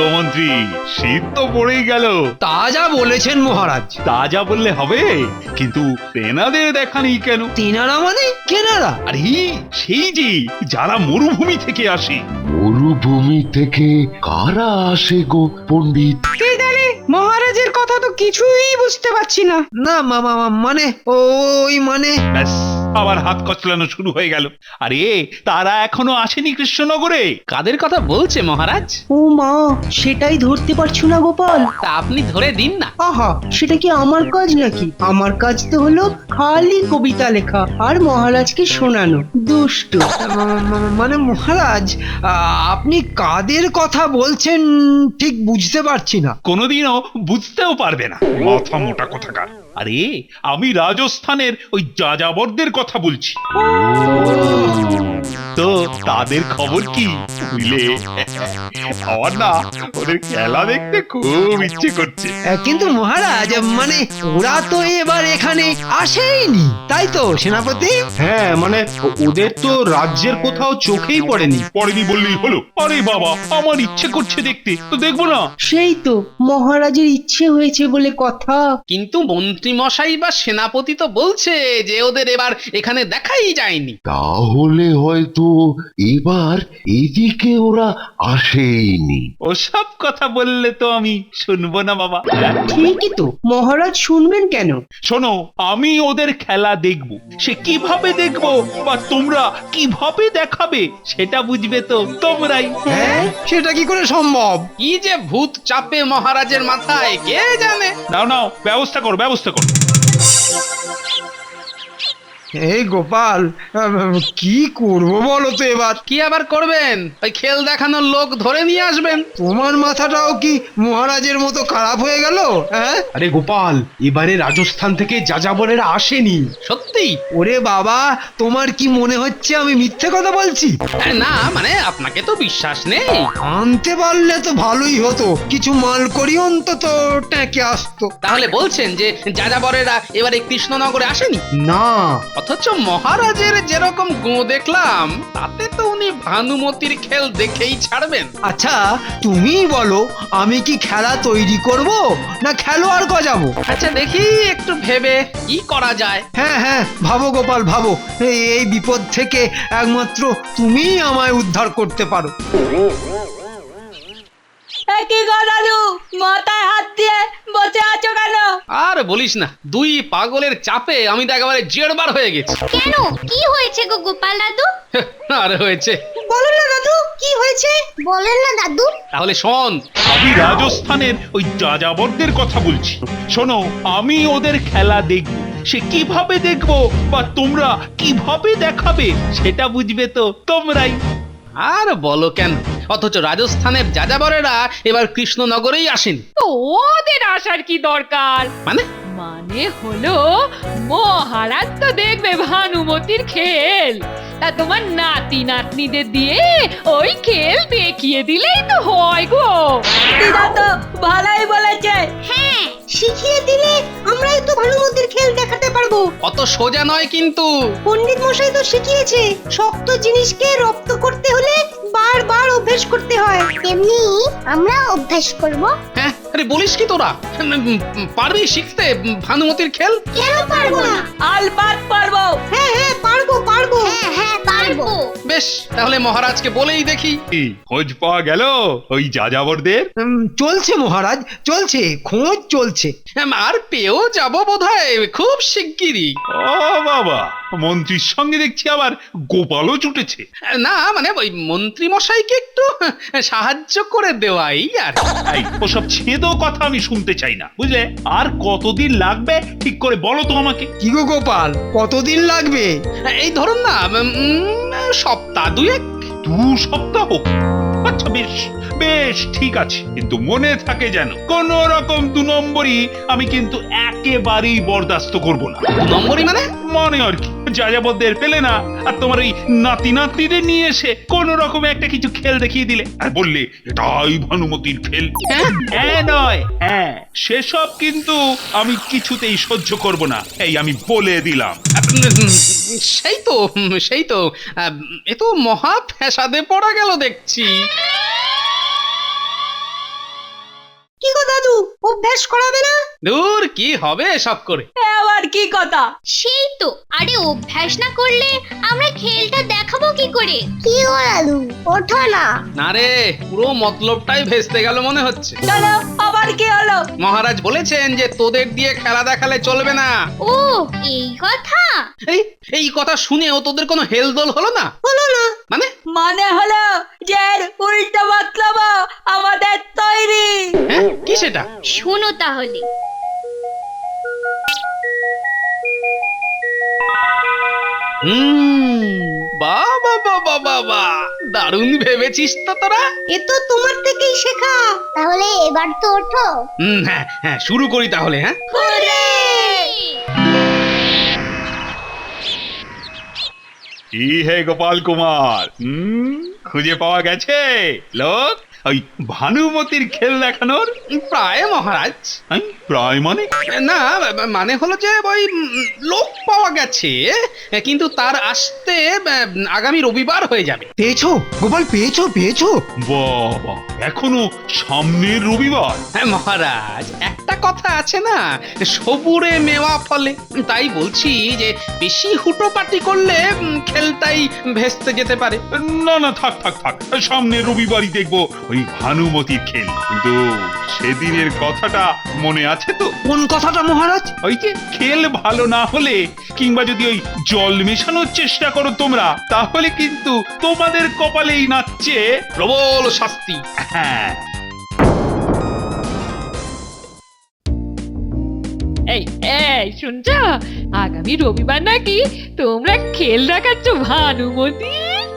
গো মন্ত্রী, শীত তো পড়েই গেল। তা যা বলেছেন মহারাজ। তা যা বললে হবে, কিন্তু তেনাদের দেখা নেই কেন? তেনারা মানে কেনারা? আরে সেই যে যারা মরুভূমি থেকে আসে। মরুভূমি থেকে কারা আসে গো পণ্ডিত? মহারাজের কথা তো কিছুই বুঝতে পারছি না। না মানে ওই মানে ব্যাস, আবার হাত কচলানো শুরু হয়ে গেল। আরে তারা এখনো আসেনি কৃষ্ণনগরে। কাদের কথা বলছে মহারাজ? ও মা, সেটাই ধরতে পারছো না গোপাল। তা আপনি ধরে দিন না। আহা, সেটা কি আমার কাজ নাকি? আমার কাজ তো হলো খালি কবিতা লেখা আর মহারাজকে শোনানো। দুষ্টু। মানে মহারাজ, আপনি কাদের কথা বলছেন ঠিক বুঝতে পারছি না। কোনোদিনও বুঝতেও পারবে না, মাথা মোটা কোথাকার। আরে আমি রাজস্থানের ওই যাযাবরদের কথা বলছি। তো তাদের খবর কি বুঝলে? আমার না ওদের খেলা দেখতে খুব ইচ্ছে করছে। কিন্তু মহারাজ, মানে ওরা তো এবার এখানে আসেইনি, তাই তো সেনাপতি? হ্যাঁ, মানে ওদের তো রাজ্যের কোথাও চোখেই পড়েনি। পড়েনি বললেই হলো। আরে বাবা, আমার ইচ্ছে করছে দেখতে, তো দেখবো না? সেই তো মহারাজের ইচ্ছে হয়েছে বলে কথা। কিন্তু মন্ত্রী মশাই বা সেনাপতি তো বলছে যে ওদের এবার এখানে দেখাই যায়নি। তাহলে হয়তো এবার এদিকে ওরা আসেইনি। ওসব কথা বললে তো আমি শুনবো না বাবা। ঠিকই তো, মহারাজ শুনবেন কেন? শোনো, আমি ওদের খেলা দেখবো। সে কিভাবে দেখবো বা তোমরা কিভাবে দেখাবে সেটা বুঝবে তো তোমরাই। হ্যাঁ, সেটা কি করে সম্ভব? কি যে ভূত চাপে মহারাজের মাথায় কে জানে। নাও নাও, ব্যবস্থা করো ব্যবস্থা করো। এই গোপাল, কি করব বলো তো এবার? কি আবার করবেন? ওই খেল দেখানোর লোক ধরে নিয়ে আসবেন। তোমার মাথাটাও কি মহারাজের মতো খারাপ হয়ে গেল? হ্যাঁ, আরে গোপাল, এবারে রাজস্থান থেকে যাযাবরেরা আসেনি। সত্যি? ওরে বাবা, তোমার কি মনে হচ্ছে আমি মিথ্যে কথা বলছি? না মানে আপনাকে তো বিশ্বাস নেই। আনতে পারলে তো ভালোই হতো, কিছু মাল করি অন্তত ট্যাঁকে আসতো। তাহলে বলছেন যে যাযাবরেরা এবারে কৃষ্ণনগরে আসেনি? না, অথচ মহারাজের যেরকম গো দেখলাম তাতে তো উনি ভানুমতির খেল দেখেই ছাড়বেন। আচ্ছা, তুমিই বলো, আমি কি খেলা তৈরি করব না খেলোয়াড় গজাবো? আচ্ছা দেখি একটু ভেবে কি করা যায়। হ্যাঁ হ্যাঁ, ভাবো গোপাল ভাবো। এই বিপদ থেকে একমাত্র তুমিই আমায় উদ্ধার করতে পারো। কি গো দাদু, মাথায় হাত দিয়ে বসে আছো কেন? আর বলিস না, দুই পাগলের চাপে আমি তো একেবারে জেরবার হয়ে গেছি। কেন, কি হয়েছে গো গোপাল দাদু? আর হয়েছে। বলো না দাদু, কি হয়েছে? বলেন না দাদু। তাহলে শোন, আমি রাজস্থানের ওই যাযাবরদের কথা বলছি। শোনো, আমি ওদের খেলা দেখবো। সে কিভাবে দেখবো বা তোমরা কিভাবে দেখাবে সেটা বুঝবে তো তোমরাই। আর বলো কেন, অথচ রাজস্থানের যাযাবরেরা এবার কৃষ্ণনগরেই আসেন। তো ওদের আসার কি দরকার? মানে মানে হলো মহারাজ তো দেখবে ভানুমতির খেল, তা তোমার নাতি নাতনিদের দিয়ে ওই খেল দেখিয়ে দিলেই তো হয় গো। দিদা তো ভালোই বলেছে। হ্যাঁ, শিখিয়ে দিলে আমরাই তো ভানুমতির খেল দেখাতে পারবো। অত সোজা নয় কিন্তু। পণ্ডিত মশাই তো শিখিয়েছে, শক্ত জিনিসকে রপ্ত করতে হলে বারবার অভ্যেস করতে হয়। তেমনি আমরা অভ্যাস করব। হ্যাঁ, আরে বলিস কি তোরা? পারবি শিখতে ভানুমতির খেল? কেন পারবো না? আলবাত পারবো। হ্যাঁ হ্যাঁ, পারবো পারবো। হ্যাঁ হ্যাঁ পারবো। বেশ, তাহলে মহারাজকে বলেই দেখি। কি খোঁজ পাওয়া গেল ওই যাযাবরদের? চলছে মহারাজ, চলছে, খোঁজ চলছে। আর পেয়েও যাবো বোধহয় খুব শিগগিরই। ও বাবা, মন্ত্রীর সঙ্গে দেখছি আবার গোপালও জুটেছে। না মানে ওই মন্ত্রী মশাইকে একটু সাহায্য করে দেওয়াই আর। এই ওসব ছেদো কথা আমি শুনতে চাই না, বুঝলে? আর কতদিন লাগবে ঠিক করে বলো তো আমাকে। কি গো গোপাল, কতদিন লাগবে? এই ধরুন না, সপ্তাহ দুয়েক। 2 সপ্তাহ? আচ্ছা বেশ বেশ, ঠিক আছে, কিন্তু মনে থাকে যেন কোন রকম 2 নম্বরই আমি কিন্তু একেবারেই বরদাস্ত করব না। 2 নম্বরই মানে? মানে আর কি, যাযাবরদের পেলে না আর তোমার এই নাতি নাতনিদের নিয়ে এসে কোন রকমে একটা কিছু খেল দেখিয়ে দিলে আর বললে এটাই ভানুমতির খেল। হ্যাঁ নয় হ্যাঁ, সেসব কিন্তু আমি কিছুতেই সহ্য করব না, এই আমি বলে দিলাম। সেই তো এ তো মহা ফ্যাসাদে পড়া গেল দেখছি। অভ্যাস করাবে না? দূর কি হবে সব করে? আবার কি কথা? সেই তো, আরে অভ্যাস না করলে আমরা খেলটা দেখাবো কি করে? কি গো দাদু, ওঠো না। না রে, পুরো মতলবটাই ভেস্তে গেল মনে হচ্ছে। চলো, আবার কি হলো? মহারাজ বলেছেন যে তোদের দিয়ে খেলা দেখালে চলবে না। ও, এই কথা। এই কথা শুনেও তোদের কোনো হেলদোল হলো না? মানে মানে হলো যে উল্টো মতলব আমাদের তৈরি। হ্যাঁ, কি সেটা? শোনো তাহলে। বাবা বাবা বাবা, দারুণ ভেবেছিস তো তোরা। এ তো তোমার থেকেই শেখা। তাহলে এবার তো ওঠো। হ্যাঁ হ্যাঁ, শুরু করি তাহলে। হ্যাঁ, কি হে গোপাল কুমার, খুঁজে পাওয়া গেছে লোক ওই ভানুমতির খেল দেখানোর? প্রায় মহারাজ। প্রায় মানে? না, মানে হলো যে ওই লোক পাওয়া গেছে, কিন্তু তার আসতে আগামী রবিবার হয়ে যাবে। পেয়েছো গোপাল, পেয়েছো পেয়েছো? বাবা, এখনো সামনের রবিবার? হ্যাঁ মহারাজ, একটা কথা আছে না, সবুরে মেওয়া ফলে। তাই বলছি যে বেশি হুটোপাটি করলে খেলটাই ভেস্তে যেতে পারে। না না, থাক থাক থাক, সামনের রবিবারই দেখবো ওই ভানুমতির খেল। কিন্তু সেদিনের কথাটা মনে আছে তো? কোন কথাটা মহারাজ? ওই যে খেল ভালো না হলে কিংবা যদি ওই জল মেশানোর চেষ্টা করো তোমরা, তাহলে কিন্তু তোমাদের কপালেই নাচছে প্রবল শাস্তি। হ্যাঁ। এই এই শুনছ, আগামী রবিবার নাকি তোমরা খেল দেখাচ্ছ ভানুমতি?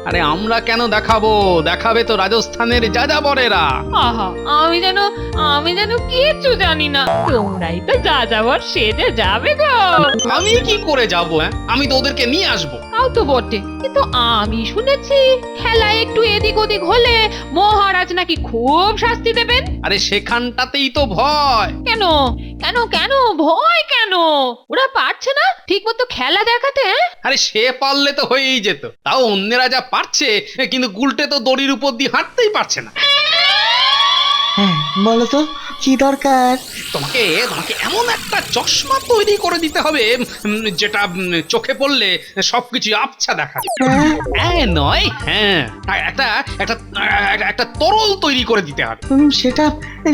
আরে আমরা কেন দেখাবো, দেখাবে তো রাজস্থানের যাযাবরেরা। আহা, আমি যেন কিচ্ছু জানি না। তোমরাই তো যাযাবর সেজে যাবে গো। আমি কি করে যাবো? আমি তো ওদেরকে নিয়ে আসবো। তাও তো বটে, কিন্তু আমি শুনেছি খেলায় একটু এদিক ওদিক হলে মহারাজ নাকি খুব শাস্তি দেবেন। আরে সেখানটাতেই তো ভয়। কেন কেন কেন ভয় কেন? ওরা পারছে না ঠিক মতো খেলা দেখাতে? আরে সে পারলে তো হয়েই যেত, তাও অন্যেরা যা পারছে, কিন্তু গুলটে তো দড়ির উপর দিয়ে হাঁটতেই পারছে না। হ্যাঁ, বলো তো কি দরকার? তোমাকে তোমাকে এমন একটা চশমা তৈরি করে দিতে হবে যেটা চোখে পড়লে সবকিছু আবছা দেখাবে। হ্যাঁ নয়, হ্যাঁ, একটা একটা একটা তরল তৈরি করে দিতে হবে। সেটা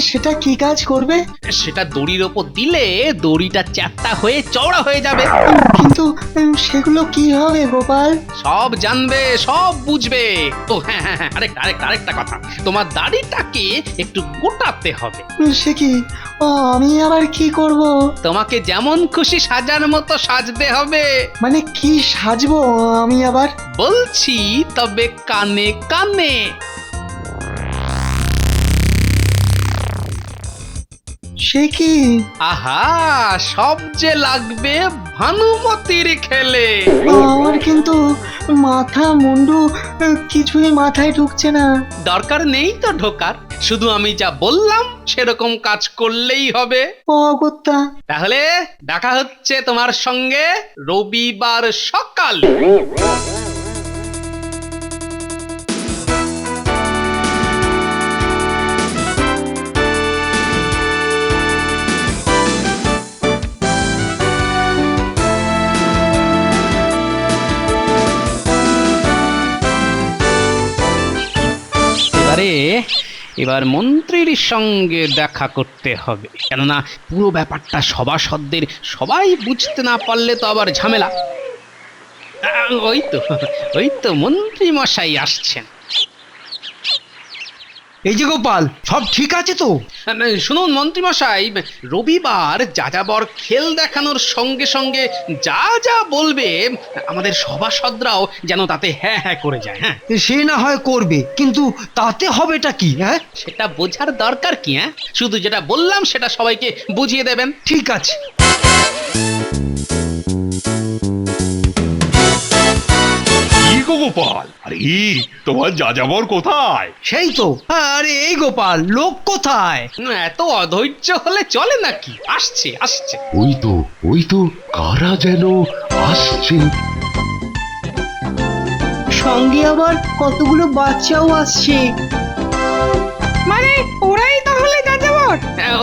সেটা কি কাজ করবে? সেটা দড়ির ওপর দিলে দড়িটা চ্যাপ্টা হয়ে চওড়া হয়ে যাবে। কিন্তু সেগুলো কি হবে গোপাল? সব জানবে, সব বুঝবে তো। হ্যাঁ হ্যাঁ হ্যাঁ, আরেকটা কথা, তোমার দাড়িটাকে একটু গোটাতে হবে। সে কি? ও, আমি আবার কি করব? তোমাকে যেমন খুশি সাজার মতো সাজতে হবে। মানে কি সাজবো আমি আবার? বলছি, তবে কানে কানে। সে কি? আহা, সব যে লাগবে ভানুমতির খেলে। আমার কিন্তু মাথা মুন্ডু কিছুই মাথায় ঢুকছে না। দরকার নেই তো ঢোকার, শুধু আমি যা বললাম সেরকম কাজ করলেই হবে। ও অগত্যা, তাহলে দেখা হচ্ছে তোমার সঙ্গে রবিবার সকাল। এবার মন্ত্রীর সঙ্গে দেখা করতে হবে, কেননা পুরো ব্যাপারটা সভাসদদের সবাই বুঝতে না পারলে তো আবার ঝামেলা। ওই তো মন্ত্রী মশাই আসছেন। এই যে গোপাল, সব ঠিক আছে তো? শুনুন মন্ত্রী মশাই, রবিবার যাযাবর খেল দেখানোর সঙ্গে সঙ্গে যা যা বলবে আমাদের সভাসদরাও যেন তাতে হ্যাঁ হ্যাঁ করে যায়। হ্যাঁ, সে না হয় করবে, কিন্তু তাতে হবেটা কি? হ্যাঁ, সেটা বোঝার দরকার কি? শুধু যেটা বললাম সেটা সবাইকে বুঝিয়ে দেবেন। ঠিক আছে। কি গো গোপাল, আরে তোমার যাযাবর কোথায়? সেই তো। আরে এই গোপাল, লোক কোথায়? এত অধৈর্য হলে চলে নাকি? আসছে আসছে। ওই তো কারা যেন আসছে। সঙ্গে আবার কতগুলো বাচ্চাও আসছে। মানে ওরাই তাহলে যাযাবর?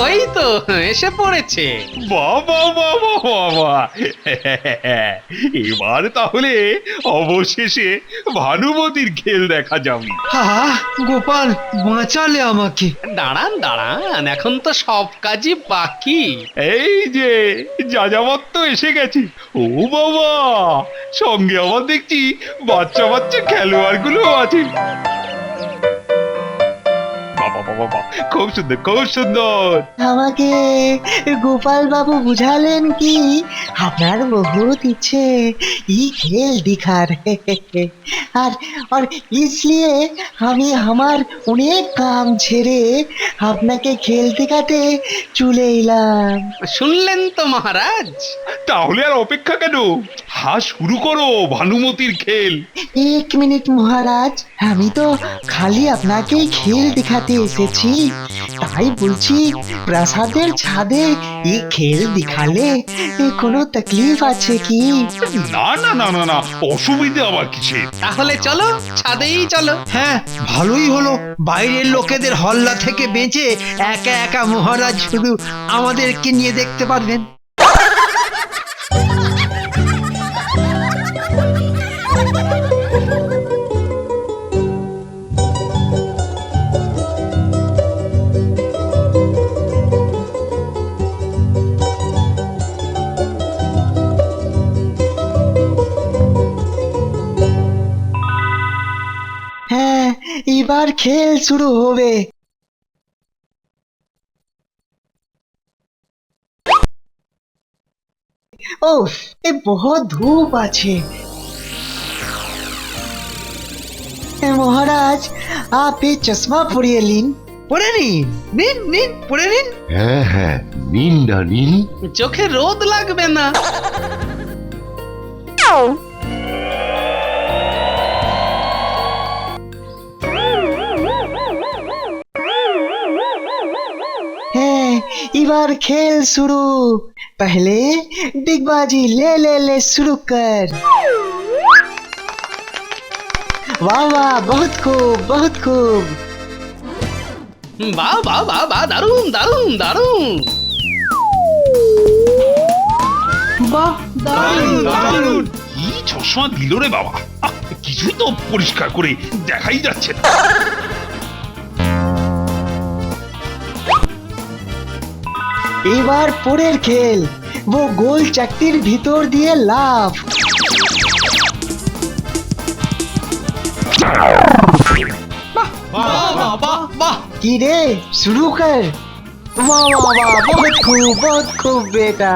ওই তো এসে পড়েছে। বাবা বাবা বাবা, এবার তাহলে অবশেষে ভানুমতির খেল দেখা যাবে। আহ গোপাল, বাঁচালে আমাকে। দাঁড়ান দাঁড়ান, এখন তো সব কাজই বাকি। এই যে যাযাবর তো এসে গেছে। ও বাবা, সঙ্গে আবার দেখছি বাচ্চা বাচ্চা খেলোয়াড় গুলো আছে। বাবা বাবা বাবা, খুব সুন্দর খুব সুন্দর। আমাকে গোপাল বাবু বুঝালেন কি আপনার বহুত ইচ্ছে ये खेल दिखा रहे हैं और इसलिए আমি আমার অনেক কাম ছেড়ে আপনাকে খেল দেখাতে চলে এলাম। শুনলেন তো মহারাজ। তাহলে আর অপেক্ষা কেন, শুরু করো ভানুমতির খেল। এক মিনিট মহারাজ, আমি তো খালি আপনাকেই খেল দেখাতে এসেছি, তাই বলছি প্রাসাদের ছাদে এই খেল দেখালে কোনো তকলিফ আছে কি? না না না না না, অসুবিধা আবার কিসের? তাহলে চলো, ছাদেই চলো। হ্যাঁ, ভালোই হলো, বাইরের লোকেদের হল্লা থেকে বেঁচে একা একা মহারাজ শুধু আমাদেরকে নিয়ে দেখতে পারবেন। হ্যাঁ, এবার খেল শুরু হবে। ओह, ये बहुत धूप আছে। মহারাজ, आप ये चश्मा পরিয়ে নিন। পরে নিন, নিন নিন, পরে নিন। হ্যাঁ হ্যাঁ, নিন না নিন। চোখে রোদ লাগবে না। হ্যাঁ, এবার খেল শুরু। पहले डिगबाजी ले शुरू कर। वाह वाह, बहुत खूब बहुत खूब। বাহ বাহ বাহ বাহ, দারুণ দারুণ দারুণ। বাহ, দারুণ দারুণ। কি চশমা দিল রে বাবা, কিছুই তো পরিষ্কার করে দেখাই যাচ্ছে না। এবার পরের খেল, वो গোল চাকতির ভিতর দিয়ে লাফ। বাহ বাহ বাহ বাহ। কি রে, শুরু কর। वाह वाह वाह, बहुत खूब बेटा।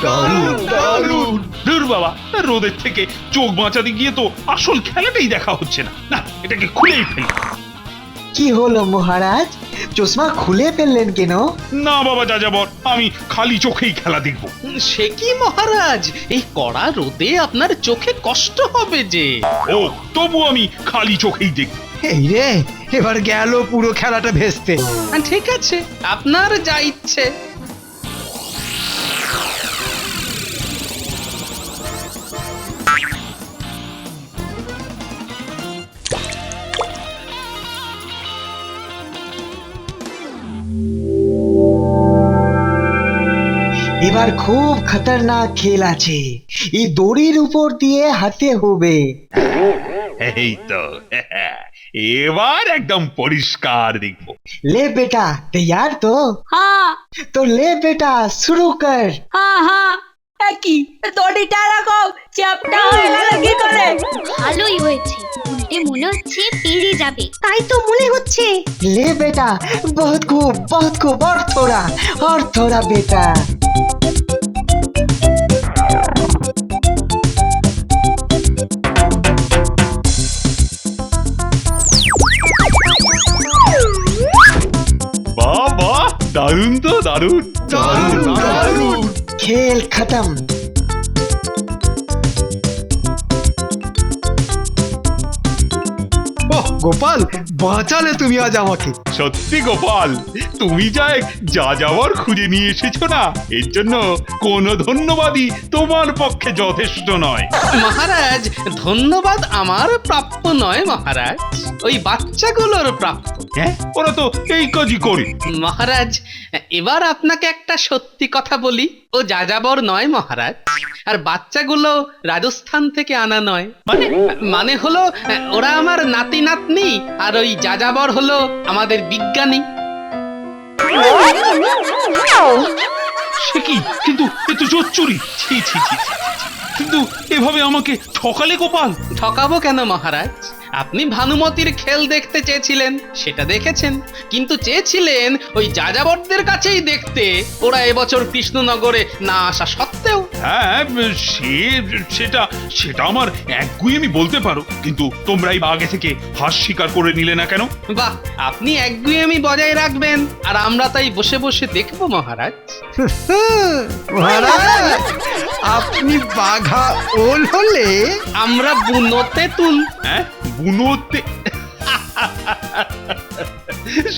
দারুণ দারুণ। ধুর বাবা, রোদের থেকে চোখ বাঁচাতে গিয়ে তো আসল খেলাটাই দেখা হচ্ছে না। না, এটাকে খুলেই ফেলি। কি হলো মহারাজ, চশমা খুলে ফেললেন কেন? না বাবা যাযাবর, আমি খালি চোখেই খেলা দেখবো। সে কি মহারাজ, এই কড়া রোদে আপনার চোখে কষ্ট হবে যে। ও, তবু আমি খালি চোখেই দেখবো। এই রে, এবার গেল পুরো খেলাটা ভেস্তে। ঠিক আছে, আপনার যা ইচ্ছে। এবার খুব খতরনাক খেল আছে, এই দড়ির উপর দিয়ে হাঁটতে হবে। এই তো, এবার একদম পরিষ্কার দেখবো। ले बेटा, तैयार तो? हाँ तो ले बेटा, शुरू कर। हाँ हाँ, কি দড়িটা এরকম চ্যাপটা হয়ে গেল কি করে? ভালোই হয়েছে, উল্টে মনে হচ্ছে পেরিয়ে যাবে। তাই তো মনে হচ্ছে। ले बेटा, बहुत खूब, और थोड़ा बेटा। বাহ বাহ, দারুণ তো দারুণ দারুণ দারুণ। खेल खत्म। গোপাল বাঁচালে তুমি আজ আমাকে। সত্যি গোপাল, তুমি যা যাওয়ার খুঁজে নিয়ে এসেছো না, এর জন্য কোনো ধন্যবাদই তোমার পক্ষে যথেষ্ট নয়। মহারাজ, ধন্যবাদ আমার প্রাপ্য নয় মহারাজ, ওই বাচ্চাগুলোর প্রাপ্য। হ্যাঁ, ওরা তো এই কাজই করে। মহারাজ, এবার আপনাকে একটা সত্যি কথা বলি, ও যাযাবর নয় মহারাজ, আর বাচ্চাগুলো রাজস্থান থেকে আনা নয়। মানে হলো ওরা আমার নাতি নাতনি, আর ওই যাযাবর হলো আমাদের বিজ্ঞানী। সে কি? কিন্তু এ তো জোচ্চুরি। ছি ছি ছি ছি, ছি, ছি। কিন্তু এভাবে আমাকে ঠকালে গোপাল। ঠকাবো কেন মহারাজ? আপনি ভানুমতির খেল দেখতে চেয়েছিলেন, সেটা দেখেছেন, কিন্তু চেয়েছিলেন ওই যাযাবরদের কাছেই দেখতে, ওরা এবছর কৃষ্ণনগরে না আসা সত্ত্বেও। হ্যাঁ, সেটা সেটা আমার একগুঁয়েমি বলতে পারো, কিন্তু তোমরাই আগে থেকে হাস স্বীকার করে নিলে না কেন? বাহ, আপনি একগুঁয়েমি বজায় রাখবেন আর আমরা তাই বসে বসে দেখবো মহারাজ। মহারাজ, আপনি বাঘা ওল হলে আমরা বুনোতে তুল। হ্যাঁ, বুনোতে?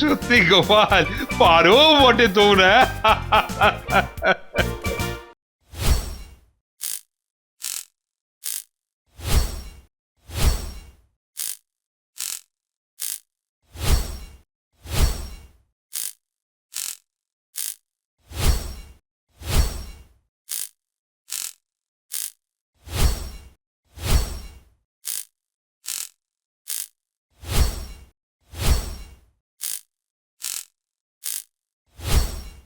সত্যি গোপাল, পারো বটে তোমরা।